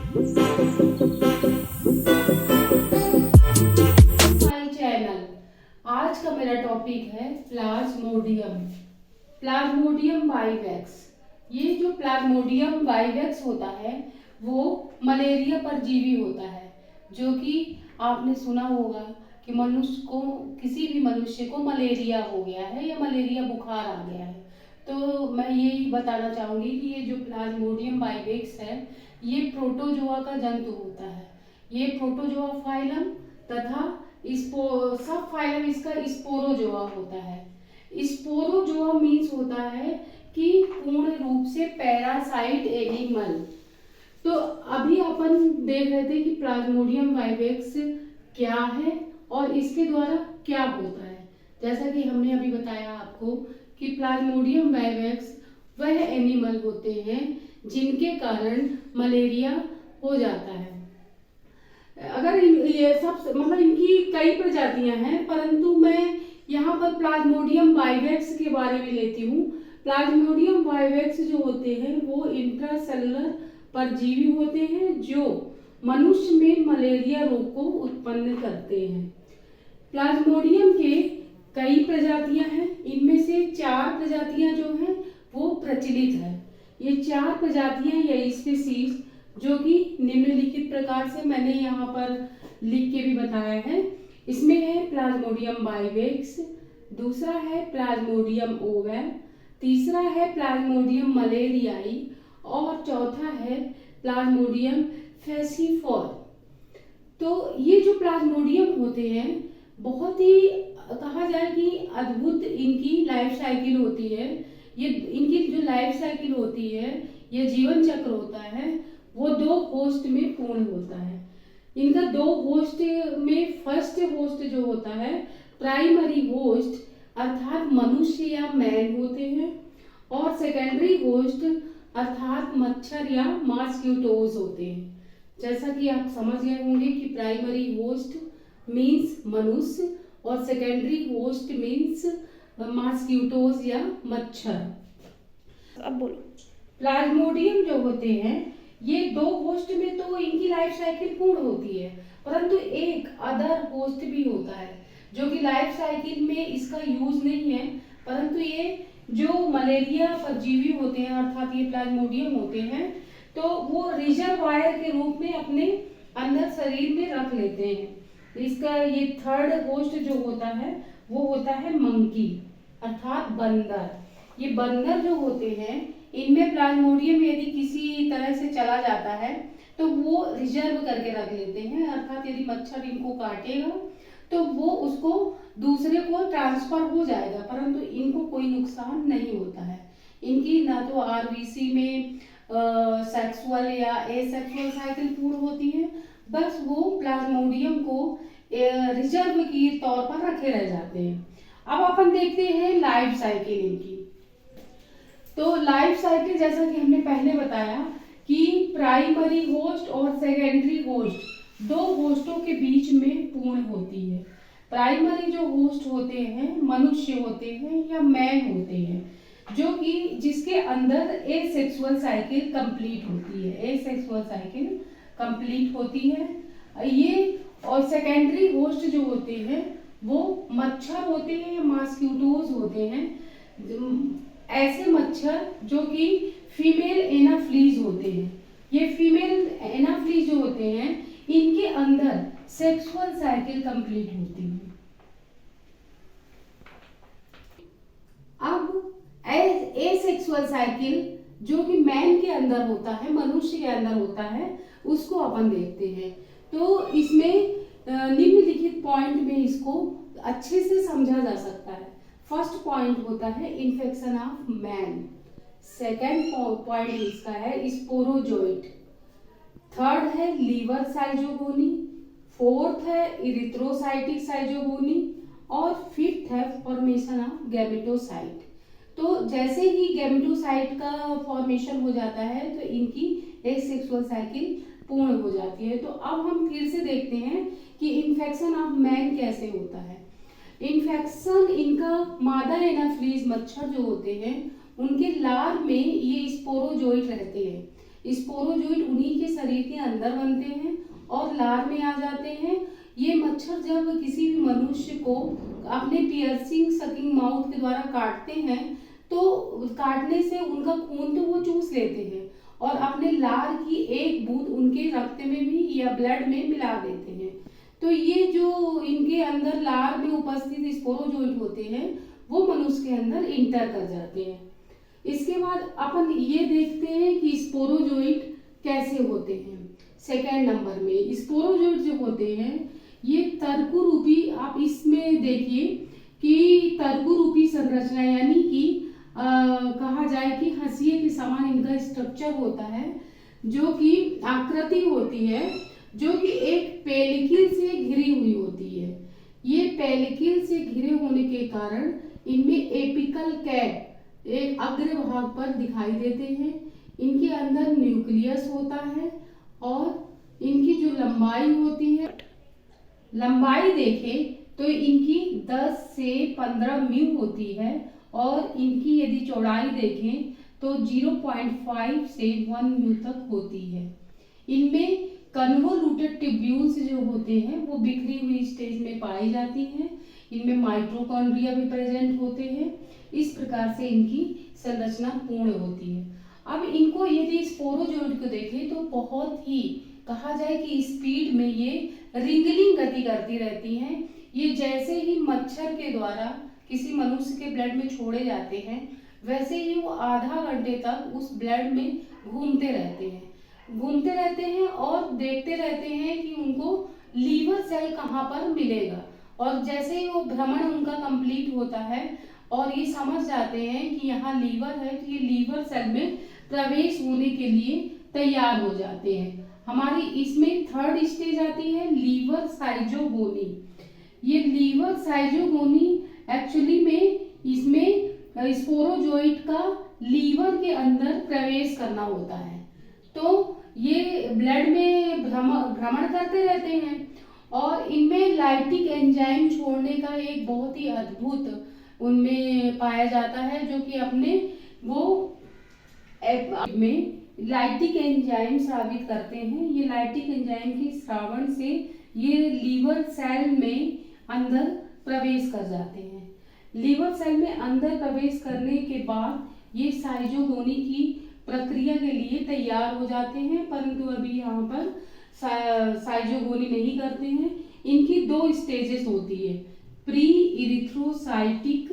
My channel. आज का मेरा टॉपिक है प्लाज्मोडियम। Plasmodium vivax. ये जो प्लाज्मोडियम वाइवैक्स होता है वो मलेरिया परजीवी होता है, जो कि आपने सुना होगा कि मनुष्य को, किसी भी मनुष्य को मलेरिया हो गया है या मलेरिया बुखार आ गया है, तो मैं यही बताना चाहूँगी कि ये जो प्लाज्मोडियम वाइवैक्स है ये प्रोटोजोआ का जंतु होता है। ये प्रोटोजोआ फाइलम तथा सब फाइलम इसका स्पोरोजोआ होता है। स्पोरोजोआ मीन्स होता है कि पूर्ण रूप से पैरासाइट एनिमल। तो अभी अपन देख रहे थे कि प्लाज्मोडियम वाइवैक्स क्या है और इसके द्वारा क्या होता है। जैसा कि हमने अभी बताया आपको कि प्लाज्मोडियम वाइवैक्स वह एनिमल होते हैं जिनके कारण मलेरिया हो जाता है। अगर ये सब मतलब इनकी कई प्रजातियां हैं, परंतु मैं यहाँ पर प्लाज्मोडियम वाइवैक्स के बारे में लेती हूँ। प्लाज्मोडियम वाइवैक्स जो होते हैं वो इंट्रासेलुलर परजीवी होते हैं जो मनुष्य में मलेरिया रोग को उत्पन्न करते हैं। प्लाज्मोडियम के कई प्रजातियां हैं, इनमें से 4 प्रजातियां जो हैं वो प्रचलित है। ये 4 प्रजातियां या स्पीसीज जो कि निम्नलिखित प्रकार से मैंने यहाँ पर लिख के भी बताया है। इसमें है प्लाज्मोडियम वाइवैक्स, दूसरा है प्लाज्मोडियम ओवैल, तीसरा है प्लाज्मोडियम मलेरियाई और चौथा है प्लाज्मोडियम फैसिफोर। तो ये जो प्लाज्मोडियम होते हैं बहुत ही कहा जाए कि अद्भुत इनकी लाइफ साइकिल होती है। ये इनकी जो लाइफ साइकिल होती है, ये जीवन चक्र होता है, वो 2 होस्ट में पूर्ण होता है। इनका 2 होस्ट में फर्स्ट होस्ट जो होता है प्राइमरी होस्ट अर्थात मनुष्य या मैन होते हैं और सेकेंडरी होस्ट अर्थात मच्छर या मॉस्किटोज होते हैं। जैसा कि आप समझ गए होंगे कि प्राइमरी होस्ट मीन्स मनुष्य और सेकेंडरी होस्ट मीन्स मॉस्किटोज या मच्छर। अब बोलो, प्लाज्मोडियम जो होते हैं ये 2 होस्ट में तो इनकी लाइफ साइकिल पूर्ण होती है, परंतु एक अदर होस्ट भी होता है जो कि लाइफ साइकिल में इसका यूज नहीं है, परंतु ये जो मलेरिया परजीवी होते हैं अर्थात ये प्लाज्मोडियम होते हैं, तो वो रिजर्वायर के रूप में अपने अंदर शरीर में रख लेते हैं। इसका ये थर्ड होस्ट जो होता है वो होता है मंकी अर्थात बंदर। ये बंदर जो होते हैं इनमें प्लाज्मोडियम यदि किसी तरह से चला जाता है तो वो रिजर्व करके रख लेते हैं, अर्थात यदि मच्छर इनको काटेगा तो वो उसको दूसरे को ट्रांसफर हो जाएगा, परंतु इनको कोई नुकसान नहीं होता है। इनकी ना तो आरबीसी में सेक्सुअल या एसेक्सुअल साइकिल पूर्ण होती है, बस वो प्लाज्मोडियम को रिजर्व की तौर पर रखे रह जाते हैं। अब अपन देखते हैं लाइफ साइकिल इनकी। तो लाइफ साइकिल जैसा कि हमने पहले बताया कि प्राइमरी होस्ट और सेकेंडरी होस्ट 2 होस्टों के बीच में पूर्ण होती है। प्राइमरी जो होस्ट होते हैं मनुष्य होते हैं या मैन होते हैं, जो कि जिसके अंदर एसेक्सुअल साइकिल कंप्लीट होती है, एसेक्सुअल साइकिल कंप्लीट होती है ये। और सेकेंडरी होस्ट जो होते हैं वो मच्छर होते हैं या मॉस्किटोज होते हैं, ऐसे मच्छर जो कि फीमेल एनाफ्लीज होते हैं। ये फीमेल एनाफ्लीज जो होते हैं इनके अंदर सेक्सुअल साइकिल कंप्लीट होती है। अब एसेक्सुअल साइकिल जो कि मैन के अंदर होता है, मनुष्य के अंदर होता है, उसको अपन देखते हैं। तो इसमें निम्नलिखित पॉइंट में इसको अच्छे से समझा जा सकता है। फर्स्ट पॉइंट होता है infection of man, second point इसका है स्पोरोजोइट, थर्ड है लीवर साइजोगोनी, फोर्थ है इरिथ्रोसाइटिक साइजोगोनी और फिफ्थ है फॉर्मेशन ऑफ गैमेटोसाइट। तो जैसे ही गैमेटोसाइट का फॉर्मेशन हो जाता है तो इनकी एसेक्सुअल साइकिल पूर्ण हो जाती है। तो अब हम फिर से देखते हैं कि इन्फेक्शन ऑफ मैन कैसे होता है। इन्फेक्शन इनका मादा एनाफ्लीज मच्छर जो होते हैं उनके लार में ये स्पोरोजोइट रहते हैं। स्पोरोजोइट उन्हीं के शरीर के अंदर बनते हैं और लार में आ जाते हैं। ये मच्छर जब किसी भी मनुष्य को अपने पियर्सिंग सकिंग माउथ के द्वारा काटते हैं तो काटने से उनका खून तो वो चूस लेते हैं और अपने लार की एक बूंद उनके रक्त में भी या ब्लड में मिला देते हैं। तो ये जो इनके अंदर लार में उपस्थित स्पोरोजोइट होते हैं वो मनुष्य के अंदर इंटर कर जाते हैं। इसके बाद अपन ये देखते हैं कि स्पोरोजोइट कैसे होते हैं। सेकेंड नंबर में स्पोरोजोइट जो होते हैं ये तर्कु रूपी, आप इसमें देखिए कि तर्कु रूपी संरचना यानी कि कहा जाए कि हंसिए के समान इनका स्ट्रक्चर होता है, जो कि आकृति होती है, जो कि एक पेलिकिल से घिरी हुई होती है। ये पेलिकिल से घिरे होने के कारण इनमें एपिकल कैप एक अग्र भाग पर दिखाई देते हैं। इनके अंदर न्यूक्लियस होता है और इनकी जो लंबाई होती है, लंबाई देखें तो इनकी 10 से 15 म्यू होती है और इनकी यदि चौड़ाई देखें तो 0.5 से 1 म्यू तक होती है। इनमें कन्वोल्यूटेड ट्यूब्यूल्स जो होते हैं वो बिखरी हुई स्टेज में पाई जाती हैं। इनमें माइटोकॉन्ड्रिया भी प्रेजेंट होते हैं। इस प्रकार से इनकी संरचना पूर्ण होती है। अब इनको यदि स्पोरोजोइट को देखें तो बहुत ही कहा जाए कि स्पीड में ये रिंगलिंग गति करती रहती हैं। ये जैसे ही मच्छर के द्वारा किसी मनुष्य के ब्लड में छोड़े जाते हैं वैसे ही वो आधा घंटे तक उस ब्लड में घूमते रहते हैं और देखते रहते हैं कि उनको लीवर सेल कहाँ पर मिलेगा। और जैसे ही वो भ्रमण उनका कंप्लीट होता है और ये समझ जाते हैं कि यहाँ लीवर है तो ये लीवर सेल में प्रवेश होने के लिए तैयार हो जाते हैं। हमारी इसमें थर्ड स्टेज आती है लीवर साइजोगोनी। ये लीवर साइजोगोनी एक्चुअली में इसमें स्पोरोजोइट का लीवर के अंदर प्रवेश करना होता है। तो ये ब्लड में भ्रमण करते रहते हैं और इनमें लाइटिक एंजाइम छोड़ने का एक बहुत ही अद्भुत उनमें पाया जाता है, जो कि अपने वो में लाइटिक एंजाइम स्रावित करते हैं। ये लाइटिक एंजाइम के स्रावण से ये लीवर सेल में अंदर प्रवेश कर जाते हैं। लीवर सेल में अंदर प्रवेश करने के बाद ये साइजोगोनी की प्रक्रिया के लिए तैयार हो जाते हैं, परंतु अभी यहाँ पर साइजोगोनी नहीं करते हैं। इनकी 2 स्टेजेस होती है, प्री इरिथ्रोसाइटिक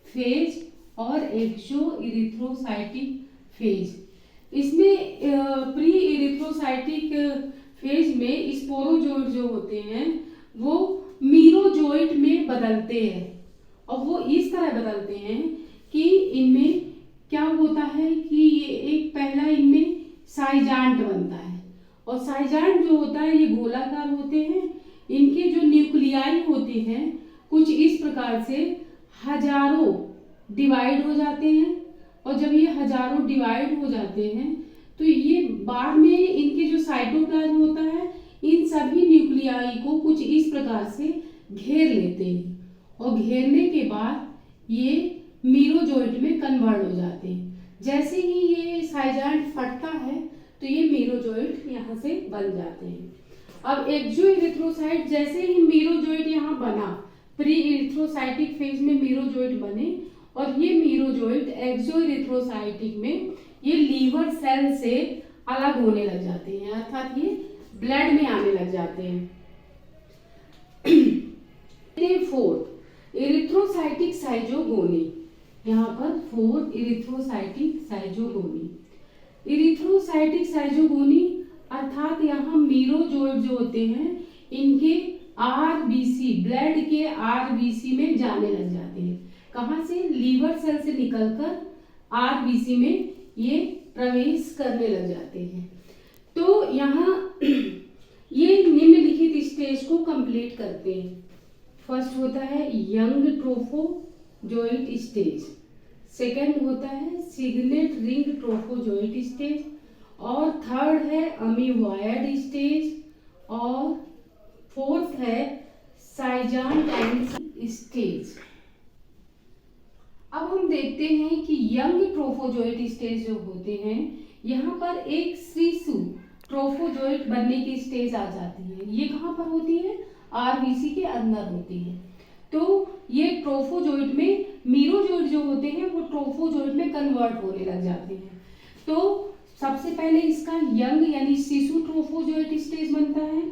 फेज और एक्सो इरिथ्रोसाइटिक फेज। इसमें प्री इरिथ्रोसाइटिक फेज में स्पोरोजोइट जो होते हैं वो मीरोजोइट में बदलते हैं और वो इस तरह बदलते हैं कि इनमें क्या होता है कि ये एक पहला इनमें साइजांट बनता है और साइजांट जो होता है ये गोलाकार होते हैं। इनके जो न्यूक्लियाई होते हैं कुछ इस प्रकार से हजारों डिवाइड हो जाते हैं और जब ये हजारों डिवाइड हो जाते हैं तो ये बाद में इनके जो साइटोप्लाज्म होता है इन सभी न्यूक्लियाई को कुछ इस प्रकार से घेर लेते हैं और घेरने के बाद ये मीरोजोइट में कन्वर्ट हो जाते हैं। जैसे ही ये साइजांट फटता है तो ये मीरोजोइट यहाँ से बन जाते हैं। अब एक्सो इरिथ्रोसाइट जैसे ही मीरोजोइट यहाँ बना, प्री इरिथ्रोसाइटिक फेज में मीरोजोइट बने और ये मीरोजोइट एक्सो इरिथ्रोसाइटिक में ये लीवर सेल से अलग होने लग जाते हैं, अर्थात ये ब्लड में आने लग जाते हैं। 4 इरिथ्रोसाइटिक साइजोगोनी, यहाँ पर 4 इरिथ्रोसाइटिक साइजोगोनी। इरिथ्रोसाइटिक साइजोगोनी अर्थात यहाँ मीरोजोइट जो होते हैं इनके आरबीसी ब्लड के आरबीसी में जाने लग जाते हैं। कहाँ से? लीवर सेल से निकलकर आरबीसी में ये प्रवेश करने लग जाते हैं। तो यहाँ ये निम्नलिखित स्टेज को कंप्लीट करते हैं। फर्स्ट होता है यंग ट्रोफोजोइट स्टेज, सेकंड होता है सिग्नेट रिंग ट्रोफोजोइट स्टेज और थर्ड है अमीवायड स्टेज और फोर्थ है साइजांट स्टेज। अब हम देखते हैं कि यंग ट्रोफोजोइट स्टेज जो होते हैं यहाँ पर एक शिशु ट्रोफोजोइट बनने की स्टेज आ जाती है। ये कहाँ पर होती है? आरबीसी के अंदर होती है। तो ये ट्रोफोजोइट में मीरोजोइट जो होते हैं वो ट्रोफोजोइट में कन्वर्ट होने लग जाते हैं। तो सबसे पहले इसका यंग यानी शिशु ट्रोफोजोइट स्टेज बनता है।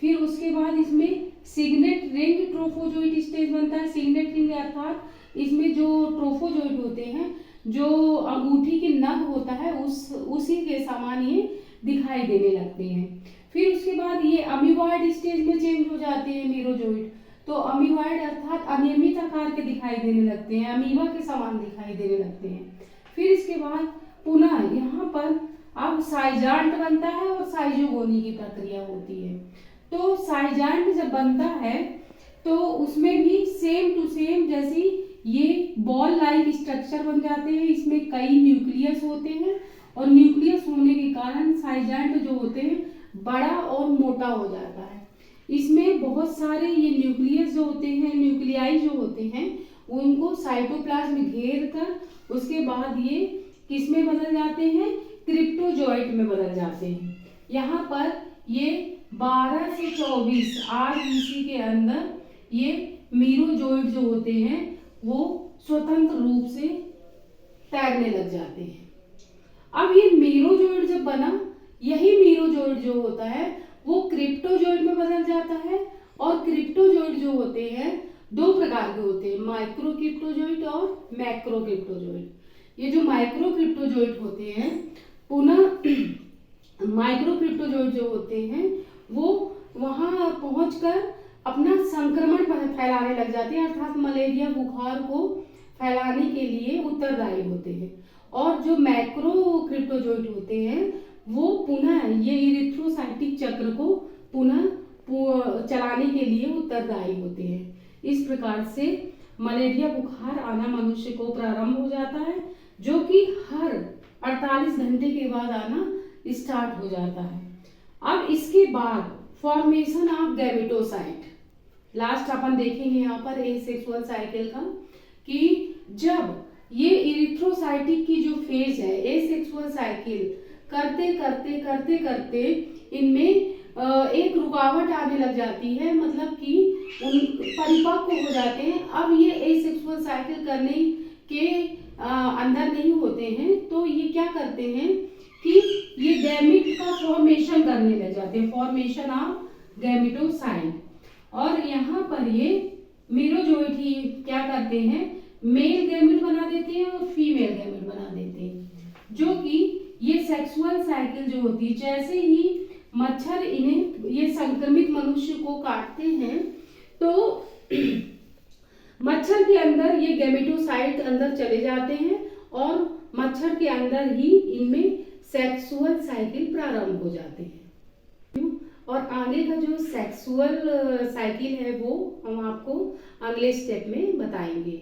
फिर उसके बाद इसमें सिग्नेट रिंग ट्रोफोजोइट स्टेज बनता है। सिग्नेट रिंग अर्थात इसमें जो ट्रोफोजोइट होते हैं, जो अंगूठी की नग होता है उसी के समान ये दिखाई देने लगते हैं। फिर उसके बाद ये अमीबॉयड स्टेज में चेंज हो जाते हैं मीरोजोइट। तो अमीबॉयड अर्थात अनियमित आकार के दिखाई देने लगते हैं, अमीबा के समान दिखाई देने लगते हैं। फिर इसके बाद पुनः यहाँ पर अब साइजांट बनता है और साइजोगोनी की प्रक्रिया होती है। तो साइजांट जब बनता है तो उसमें भी सेम टू सेम जैसी ये बॉल लाइक स्ट्रक्चर बन जाते हैं। इसमें कई न्यूक्लियस होते हैं और न्यूक्लियस होने के कारण साइजांट जो होते हैं बड़ा और मोटा हो जाता है। इसमें बहुत सारे ये न्यूक्लियस जो होते हैं, न्यूक्लियाई जो होते हैं, उनको साइटोप्लाज्म घेर कर उसके बाद ये किस में बदल जाते हैं? क्रिप्टोजोइट में बदल जाते हैं। यहाँ पर ये 12 से 24 आरबीसी के अंदर ये मीरोजोइट जो होते हैं वो स्वतंत्र रूप से तैरने लग जाते हैं। अब ये मीरोजोइट जब बना, यही मीरोजोइट जो होता है वो क्रिप्टोजोइट में बदल जाता है। और क्रिप्टोजोइट जो होते हैं दो प्रकार के होते हैं, माइक्रो क्रिप्टोजोइट और मैक्रो क्रिप्टोजोइट। ये जो माइक्रो क्रिप्टोजोइट होते हैं, पुनः माइक्रो क्रिप्टोजोइट जो होते हैं वो वहां पहुंचकर अपना संक्रमण फैलाने लग जाते हैं, अर्थात मलेरिया बुखार को फैलाने के लिए उत्तरदायी होते हैं। और जो मैक्रो क्रिप्टोजोइट होते हैं वो पुनः ये इरिथ्रोसाइटिक चक्र को पुनः चलाने के लिए उत्तरदायी होते हैं। इस प्रकार से मलेरिया बुखार आना मनुष्य को प्रारंभ हो जाता है, जो कि हर 48 घंटे के बाद आना स्टार्ट हो जाता है। अब इसके बाद फॉर्मेशन ऑफ गैमेटोसाइट, लास्ट अपन देखेंगे यहाँ पर एसेक्सुअल साइकिल का, कि जब ये इरिथ्रोसाइटिक की जो फेज है, एसेक्सुअल साइकिल करते करते करते करते इनमें एक रुकावट आने लग जाती है, मतलब कि उन परिपक्व हो जाते हैं। अब ये एसेक्सुअल साइकिल करने के अंदर नहीं होते हैं, तो ये क्या करते हैं कि ये गैमिट का फॉर्मेशन करने लग जाते हैं, फॉर्मेशन ऑफ गैमेटोसाइट। और यहाँ पर ये मीरोजोइट ही क्या करते हैं, मेल गैमेट बना देते हैं और फीमेल गैमेट बना देते हैं, जो कि ये सेक्सुअल साइकिल जो होती है, जैसे ही मच्छर इन्हें ये संक्रमित मनुष्य को काटते हैं तो मच्छर के अंदर ये गैमेटोसाइट अंदर चले जाते हैं और मच्छर के अंदर ही इनमें सेक्सुअल साइकिल प्रारंभ हो जाते हैं। और आगे का जो सेक्सुअल साइकिल है वो हम आपको अगले स्टेप में बताएंगे।